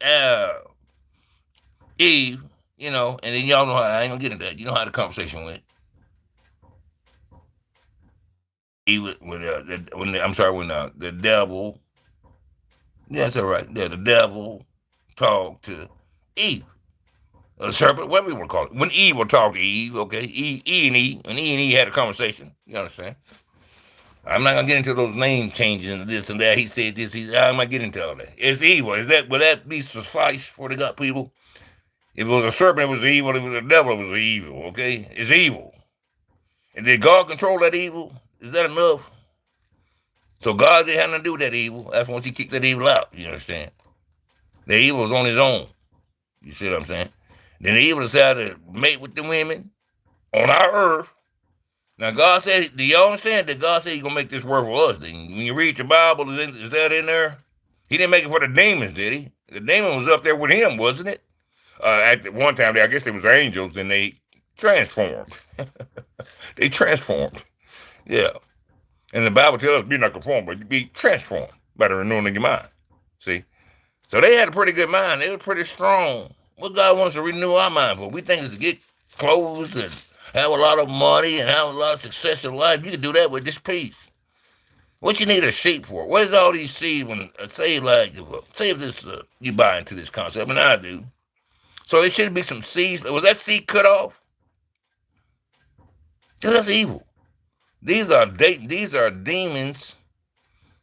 And then y'all know how I ain't gonna get into that. You know how the conversation went. Eve when the devil. Yeah, that's all right. Yeah, the devil talked to Eve. A serpent, whatever you want to call it. When Eve will talk to Eve, okay? E and E, when E and E had a conversation, you understand? I'm not gonna get into those name changes and this and that. He said this. I'm not getting into all that. It's evil. Will that be suffice for the God people? If it was a serpent, it was evil. If it was a devil, it was evil. Okay, it's evil. And did God control that evil? Is that enough? So God didn't have nothing to do with that evil. That's once He kicked that evil out. You understand? The evil was on his own. You see what I'm saying? Then the evil decided to mate with the women on our earth. Now God said, do y'all understand that God said He's gonna make this work for us? Then when you read your Bible, is that in there? He didn't make it for the demons, did He? The demon was up there with Him, wasn't it? At one time, I guess it was angels, and they transformed. They transformed. Yeah. And the Bible tells us, be not conformed, but be transformed by the renewing of your mind. See? So they had a pretty good mind. They were pretty strong. What God wants to renew our mind for? We think it's to get clothes and have a lot of money and have a lot of success in life. You can do that with this peace. What you need a sheep for? Where's all these seeds when, say if this, you buy into this concept, and I do. So there should be some seeds. Was that seed cut off? That's evil. These are demons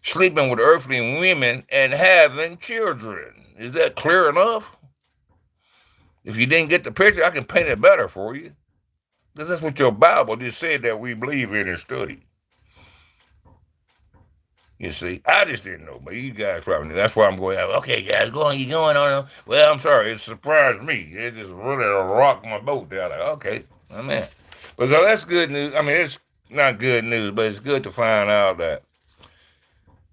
sleeping with earthly women and having children. Is that clear enough? If you didn't get the picture, I can paint it better for you. Because that's what your Bible just said that we believe in and study. You see, I just didn't know, but you guys probably knew. That's why I'm going out. Okay, guys, you going on? Well, I'm sorry, it surprised me. It just really rocked my boat down. Like, okay, I'm in. But so that's good news. I mean, it's not good news, but it's good to find out that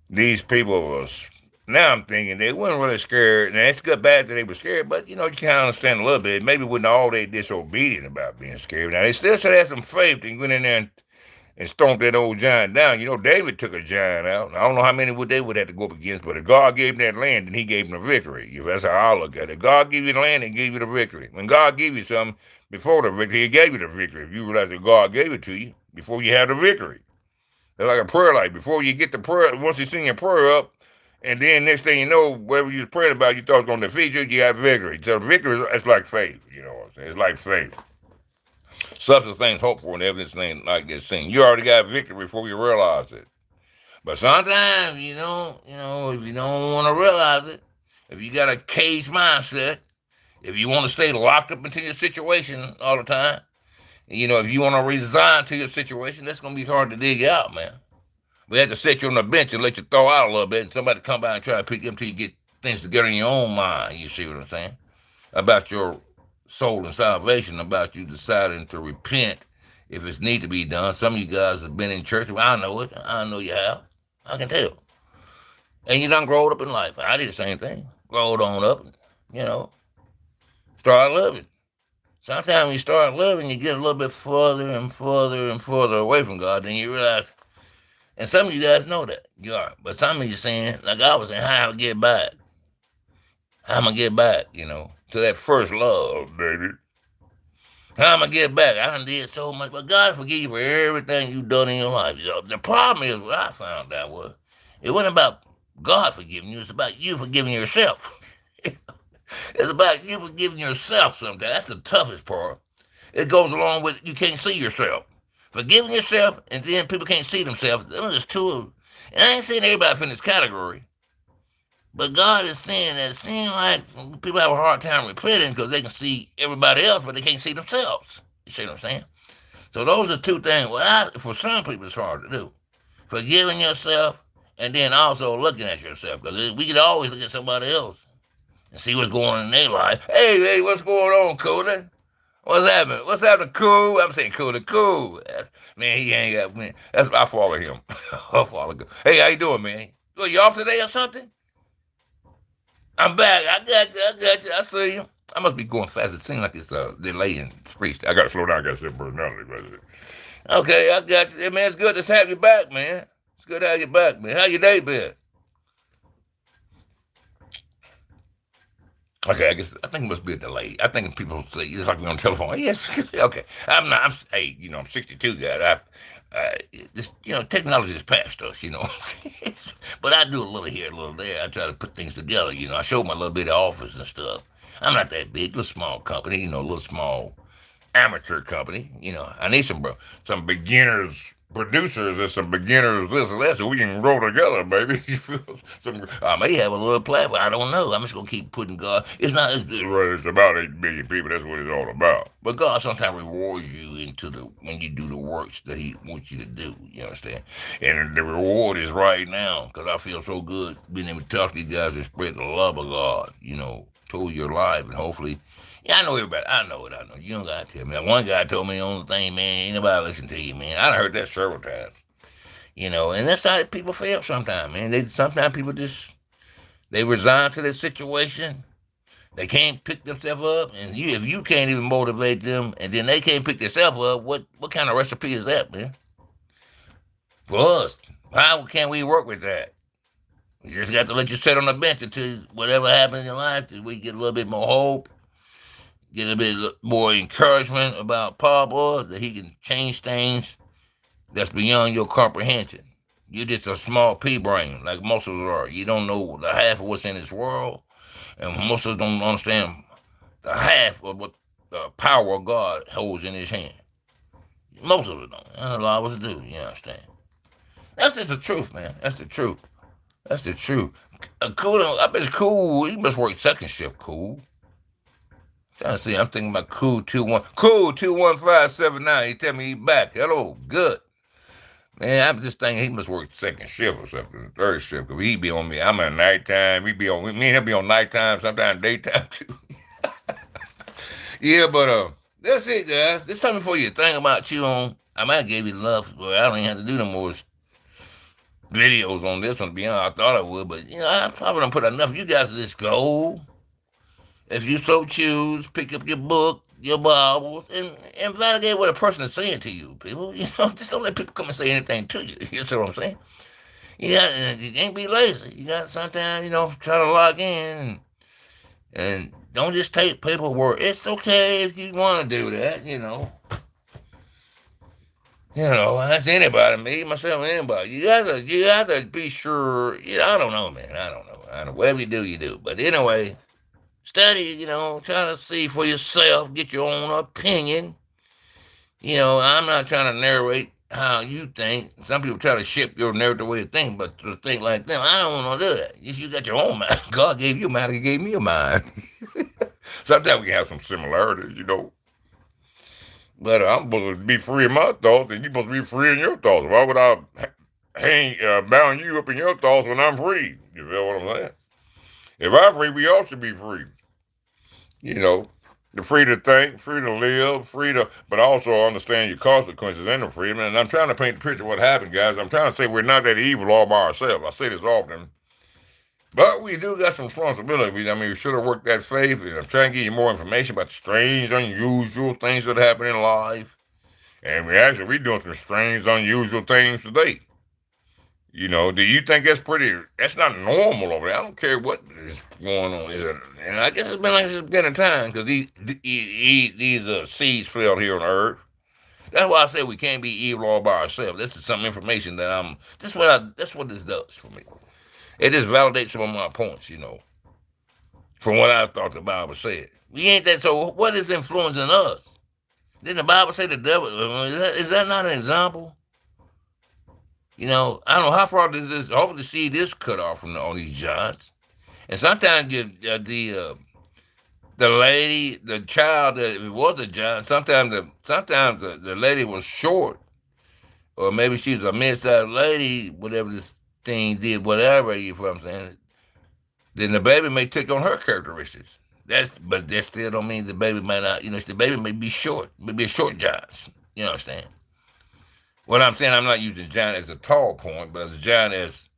these people was. Now I'm thinking they weren't really scared. Now it's good, bad that they were scared, but you kind of understand a little bit. Maybe wasn't all they disobedient about being scared. Now they still should have some faith. They went in there and stomped that old giant down. David took a giant out. I don't know how many they would have to go up against, but if God gave them that land, then He gave them the victory. That's how I look at it. God gave you the land and gave you the victory. When God gave you something before the victory, He gave you the victory. If you realize that God gave it to you before you had the victory. It's like a prayer life. Before you get the prayer, once you send your prayer up, and then next thing you know, whatever you was praying about, you thought it was going to defeat you, you got victory. So victory, it's like faith. You know what I'm saying? It's like faith. Substance things hoped for and evidence things like this thing. You already got victory before you realize it. But sometimes, if you don't want to realize it, if you got a caged mindset, if you want to stay locked up into your situation all the time, If you want to resign to your situation, that's going to be hard to dig out, man. We have to set you on the bench and let you throw out a little bit, and somebody come by and try to pick you up until you get things together in your own mind. You see what I'm saying? About your soul and salvation, about you deciding to repent if it's need to be done. Some of you guys have been in church. Well, I know it. I know you have. I can tell. And you done growed up in life. I did the same thing. Growed on up, you know, start living. Sometimes when you start living, you get a little bit further and further and further away from God. Then you realize, and some of you guys know that you are, but some of you saying, like I was saying, how I get back? How am I get back? To that first love, baby. How am I get back? I done did so much, but God forgive you for everything you've done in your life. The problem is, what I found out was, it wasn't about God forgiving you. It's about you forgiving yourself. It's about you forgiving yourself sometimes. That's the toughest part. It goes along with you can't see yourself. Forgiving yourself, and then people can't see themselves. There's two. And I ain't saying everybody in this category. But God is saying that it seems like people have a hard time repenting because they can see everybody else, but they can't see themselves. You see what I'm saying? So those are two things. Well, for some people, it's hard to do. Forgiving yourself and then also looking at yourself, because we can always look at somebody else and see what's going on in their life. Hey, what's going on, Cooler? What's happening? What's happening, Cool? I'm saying Cooler, cool. Man, he ain't got, man. I follow him. I follow him. Hey, how you doing, man? You off today or something? I'm back. I got you. I see you. I must be going fast. It seems like it's a delay in speech. I got to slow down. I got to set personality. Okay, I got you. Hey, man, it's good to have you back, man. It's good to have you back, man. How your day been? Okay, I think it must be a delay. I think people say it's like we're on the telephone. Yes, okay. I'm 62, guys. Technology has passed us, But I do a little here, a little there. I try to put things together, I show my little bit of office and stuff. I'm not that big, little small company, a little small amateur company. I need some beginners producers and some beginners this and that, so we can roll together, baby. I may have a little platform. I don't know. I'm just gonna keep putting God. It's not. It's about 8 billion people. That's what it's all about. But God sometimes rewards you when you do the works that He wants you to do. You understand? And the reward is right now, because I feel so good being able to talk to you guys and spread the love of God. Toward your life, and hopefully. Yeah, I know everybody. I know it. You don't got to tell me. One guy told me on the thing, man, ain't nobody listen to you, man. I heard that several times. And that's how people feel sometimes, man. Sometimes people they resign to their situation. They can't pick themselves up. And if you can't even motivate them, and then they can't pick themselves up, what kind of recipe is that, man? For us, how can we work with that? You just got to let you sit on the bench until whatever happens in your life, till we get a little bit more hope. Get a bit more encouragement about Papa, that he can change things that's beyond your comprehension. You're just a small pea brain, like most of us are. You don't know the half of what's in this world, and most of us don't understand the half of what the power of God holds in His hand. Most of us don't. That's a lot of us do. You understand? That's just the truth, man. That's the truth. That's the truth. Cool. I bet it's cool. You must work second shift, cool. Trying to see, I'm thinking about Cool 21579. He tell me he back. Hello, good. Man, I'm just thinking he must work second shift or something, third shift, because he be on me. I'm at nighttime. Me and he'll be on nighttime, sometimes daytime too. Yeah, but that's it, guys. This time before you think about you on, I might give you enough, but I don't even have to do no more videos on this one, to be honest. I thought I would, but I probably don't put enough. You guys just go. If you so choose, pick up your book, your Bibles, and validate what a person is saying to you, people. Just don't let people come and say anything to you. You see what I'm saying? You can't be lazy. You got to sometimes, try to log in and don't just take paperwork. It's okay if you want to do that, That's anybody, me, myself, anybody. You gotta be sure. I don't know, man. I don't know. Whatever you do, you do. But anyway. Study, try to see for yourself, get your own opinion. I'm not trying to narrate how you think. Some people try to ship your narrative way of thinking, but to think like them, I don't want to do that. You got your own mind. God gave you a mind, He gave me a mind. Sometimes we can have some similarities, But I'm supposed to be free in my thoughts, and you're supposed to be free in your thoughts. Why would I bound you up in your thoughts when I'm free? You feel what I'm saying? If I'm free, we all should be free. You know, you're free to think, free to live, free to, but also understand your consequences and the freedom. And I'm trying to paint the picture of what happened, guys. I'm trying to say we're not that evil all by ourselves. I say this often. But we do got some responsibility. I mean, we should have worked that faith. And I'm trying to give you more information about the strange, unusual things that happen in life. And we're doing some strange, unusual things today. Do you think that's not normal over there? I don't care what is going on. And I guess it's been like this been a time because these seeds fell here on earth. That's why I say we can't be evil all by ourselves. This is some information that's what this does for me. It just validates some of my points, from what I thought the Bible said. We ain't that, so what is influencing us? Didn't the Bible say the devil? Is that not an example? I don't know how far does this. Hopefully, the seed is cut off from all these giants. And sometimes the lady, the child that was a giant. Sometimes the lady was short, or maybe she was a mid-sized lady. Whatever this thing did, whatever you know what I'm saying. Then the baby may take on her characteristics. But that still don't mean the baby might not. The baby may be short, maybe a short giant. You understand? What I'm saying, I'm not using giant as a tall point, but as a giant as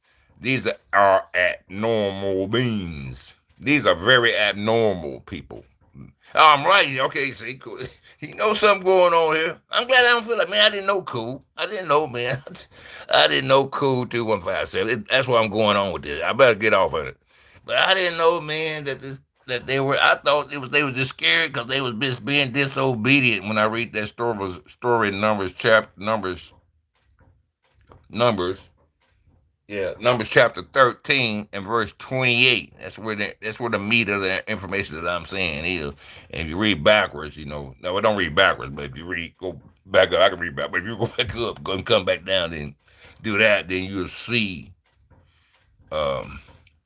these are abnormal beings. These are very abnormal people. Oh, I'm right. Okay, see, cool. You know something going on here. I'm glad I don't feel like, man, I didn't know cool. I didn't know, man. I didn't know cool 2157. That's why I'm going on with this. I better get off of it. But I didn't know, man, that they were. I thought they were just scared because they was just being disobedient. When I read that story in Numbers, yeah, Numbers chapter 13 and verse 28. That's where the meat of the information that I'm saying is. And if you read backwards, no, I don't read backwards, but if you go back up, I can read back. But if you go back up, go and come back down, then do that, then you'll see.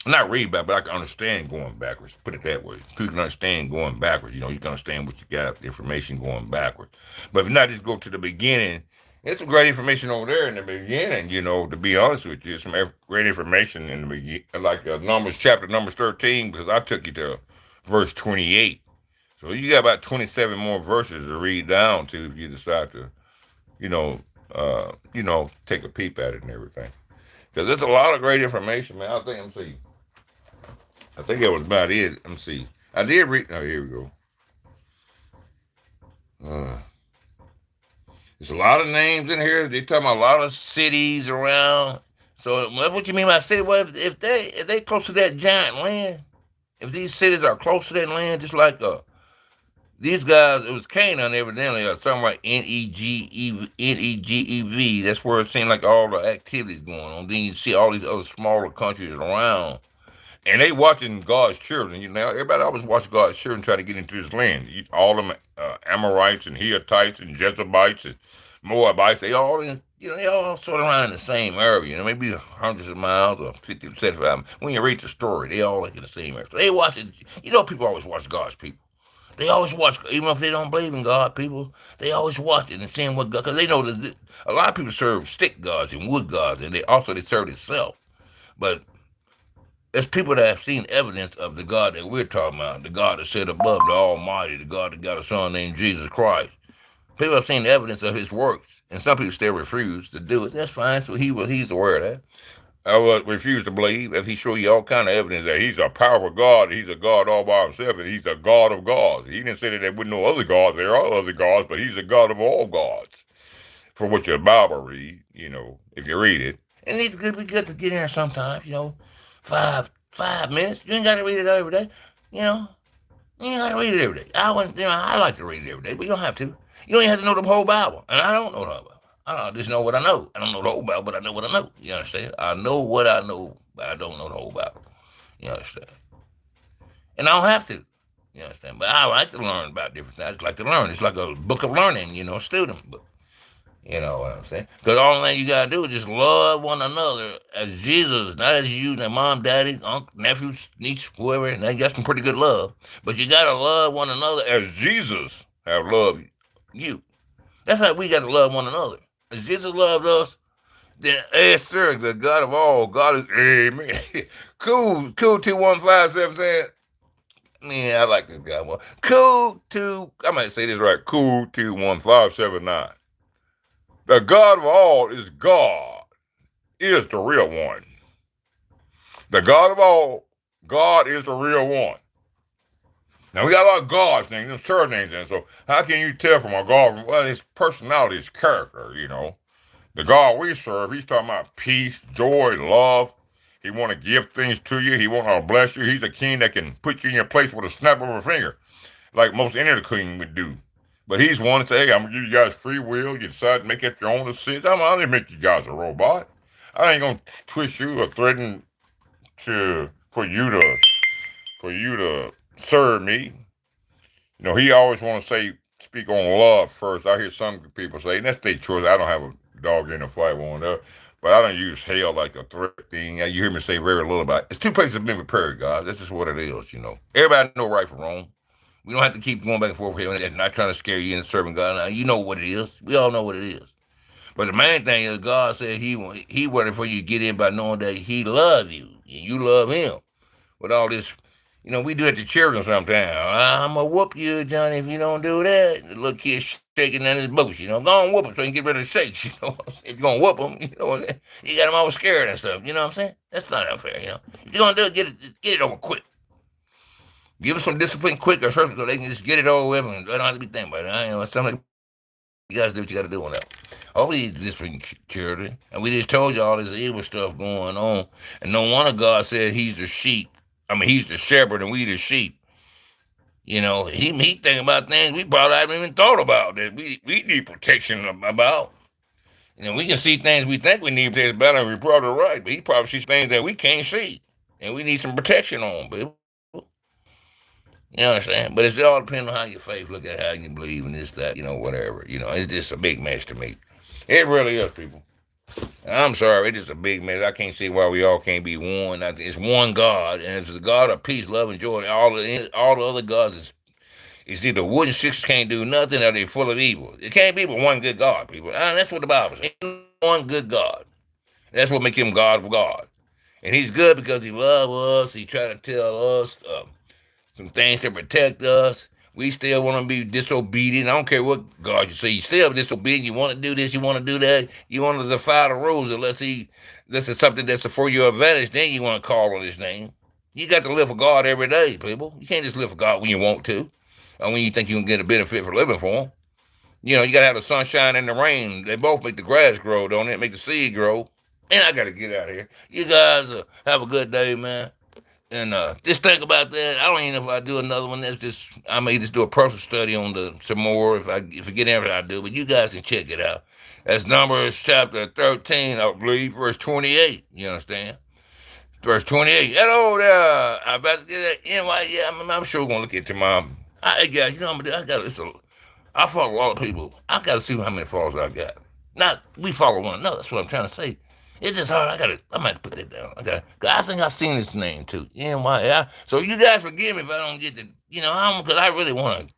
Not read back, but I can understand going backwards. Put it that way. You can understand going backwards. You can understand what you got, the information going backwards. But if not, just go to the beginning. There's some great information over there in the beginning, to be honest with you. Some great information in the beginning, like Numbers 13, because I took you to verse 28. So you got about 27 more verses to read down to if you decide to, take a peep at it and everything. Because there's a lot of great information, man. I think that was about it. Let me see. I did read. Oh, here we go. There's a lot of names in here. They talking about a lot of cities around. So what you mean by city? Well, if they close to that giant land, if these cities are close to that land, just like these guys, it was Canaan evidently, or something like Negev. That's where it seemed like all the activities going on. Then you see all these other smaller countries around. And they watching God's children. Everybody always watch God's children try to get into this land. All them Amorites and Hittites and Jezebites and Moabites, they all sort of around in the same area. Maybe hundreds of miles or 50 to 75. When you read the story, they all like in the same area. So they watch it. People always watch God's people. They always watch, even if they don't believe in God, people, they always watch it and seeing what God, because they know that a lot of people serve stick gods and wood gods, and they serve itself. But there's people that have seen evidence of the God that we're talking about, the God that sat above, the Almighty, the God that got a son named Jesus Christ. People have seen evidence of his works, and some people still refuse to do it. That's fine. So he's aware of that. I would refuse to believe if he show you all kind of evidence that he's a powerful God, he's a God all by himself, and he's a God of gods. He didn't say that there wasn't no other gods. There are other gods, but he's a God of all gods. For what your Bible read, if you read it. And it's good to get in there sometimes, 5 minutes. You ain't got to read it every day. You ain't got to read it every day. I like to read it every day, but you don't have to. You don't even have to know the whole Bible. And I don't know the whole Bible. I just know what I know. I don't know the whole Bible, but I know what I know. You understand? I know what I know, but I don't know the whole Bible. You understand? And I don't have to. You understand? But I like to learn about different things. I just like to learn. It's like a book of learning, student book. You know what I'm saying? Because the only thing you got to do is just love one another as Jesus, not as you, their mom, daddy, uncle, nephews, niece, whoever. And they got some pretty good love. But you got to love one another as Jesus have loved you. That's how we got to love one another. As Jesus loved us, then, yes, sir, the God of all, God is, amen. Cool 2157. Man, I like this guy more. I might say this right. Cool 21579. The God of all is God, is the real one. The God of all, God is the real one. Now, we got a lot of God's names and surnames in, so how can you tell from a God? Well, his personality, his character, The God we serve, he's talking about peace, joy, love. He want to give things to you. He want to bless you. He's a king that can put you in your place with a snap of a finger, like most any other king would do. But he's one to say, hey, I'm going to give you guys free will. You decide to make it your own decision. I didn't make you guys a robot. I ain't going to twist you or threaten for you to serve me. He always want to speak on love first. I hear some people say, and that's their choice. I don't have a dog in the fight one there, but I don't use hell like a threat thing. You hear me say very little about it. It's two places have been prepared, guys. That's just what it is, Everybody know right from wrong. We don't have to keep going back and forth here and not trying to scare you into serving God. Now, you know what it is. We all know what it is. But the main thing is God said he wanted for you to get in by knowing that he loves you and you love him. With all this, we do it to children sometimes. I'm going to whoop you, Johnny, if you don't do that. The little kid shaking in his boots, Go and whoop him so he can get rid of the shakes, If you're going to whoop him, you got him all scared and stuff, you know what I'm saying? That's not unfair, If you're going to do it, get it over quick. Give them some discipline quick or something so they can just get it over with and they don't have to be thinking about it. Something like you guys do what you got to do on that. All these discipline children, and we just told you all this evil stuff going on, and no wonder God said he's the sheep. He's the shepherd and we the sheep. He thinking about things we probably haven't even thought about that we need protection about. We can see things we think we need protection about, and we're probably right, but he probably sees things that we can't see, and we need some protection on, people. You understand? But it's all depending on how your faith look at how you believe in this, that, whatever. It's just a big mess to me. It really is, people. I'm sorry, it is a big mess. I can't see why we all can't be one. It's one God, and it's the God of peace, love, and joy. And all the other gods is either wooden sticks can't do nothing, or they're full of evil. It can't be but one good God, people. And that's what the Bible says. One good God. That's what makes him God of God. And he's good because he loves us. He try to tell us some things to protect us. We still want to be disobedient. I don't care what God you say. You still disobedient. You want to do this. You want to do that. You want to defy the rules unless this is something that's for your advantage. Then you want to call on his name. You got to live for God every day, people. You can't just live for God when you want to or when you think you can get a benefit for living for him. You got to have the sunshine and the rain. They both make the grass grow, don't they? Make the seed grow. And I got to get out of here. You guys have a good day, man. And just think about that. I don't even know if I do another one. I may just do a personal study on some more if I get everything I do. But you guys can check it out. That's Numbers chapter 13, I believe, verse 28. You understand? Verse 28. Hello there. I'm about to get that. Yeah, I'm sure we're gonna look at tomorrow. Hey guys, I follow a lot of people. I gotta see how many followers I got. Not we follow one another. That's what I'm trying to say. It's just hard. I might put that down. I think I've seen this name too. So you guys forgive me if I don't get because I really want to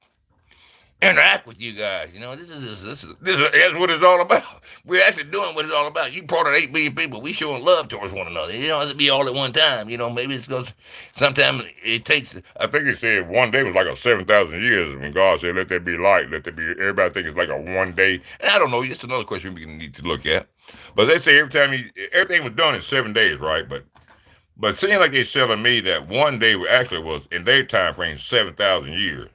interact with you guys. This is that's what it's all about. We're actually doing what it's all about. You part of 8 billion people. We showing love towards one another. It don't have to be all at one time. Maybe it's because sometimes it takes. I think it said one day was like a 7,000 years when God said, "Let there be light." Let there be. Everybody think it's like a one day. And I don't know. It's another question we need to look at. But they say everything was done in 7 days, right? But it seemed like they're telling me that one day actually was in their time frame 7,000 years.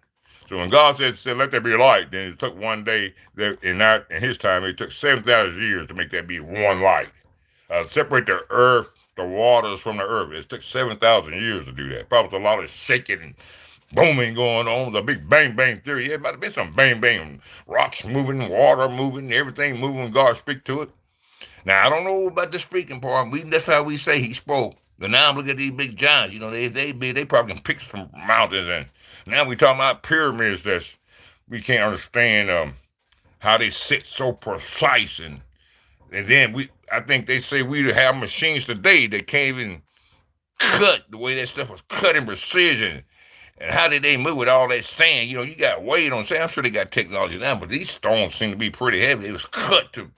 So when God said let there be light, then it took one day. In his time, it took 7,000 years to make that be one light. Separate the earth, the waters from the earth. It took 7,000 years to do that. Probably a lot of shaking and booming going on. The big bang bang theory. Yeah, might have been some bang bang, rocks moving, water moving, everything moving. God speak to it. Now, I don't know about the speaking part. That's how we say he spoke. But now I'm looking at these big giants. They probably can pick some mountains. And now we talking about pyramids that we can't understand how they sit so precise. And then I think they say we have machines today that can't even cut the way that stuff was cut in precision. And how did they move with all that sand? You know, you got weight on sand. I'm sure they got technology now, but these stones seem to be pretty heavy. It was cut to,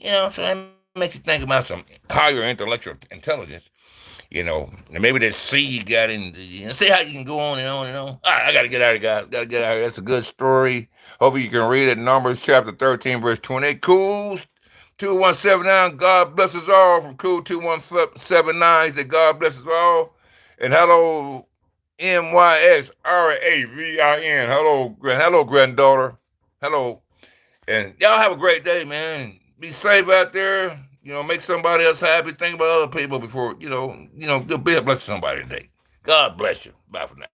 so that makes you think about some higher intellectual intelligence. And maybe that sea got in. See how you can go on and on and on. All right, I got to get out of here, guys. Got to get out of here. That's a good story. Hopefully you can read it. Numbers chapter 13, verse 28. Cool. 2179. God bless us all from Cool 2179. He said, God bless us all. And hello, MYSRAVIN. Hello, granddaughter. Hello. And y'all have a great day, man. Be safe out there. Make somebody else happy. Think about other people before, be a blessing to somebody today. God bless you. Bye for now.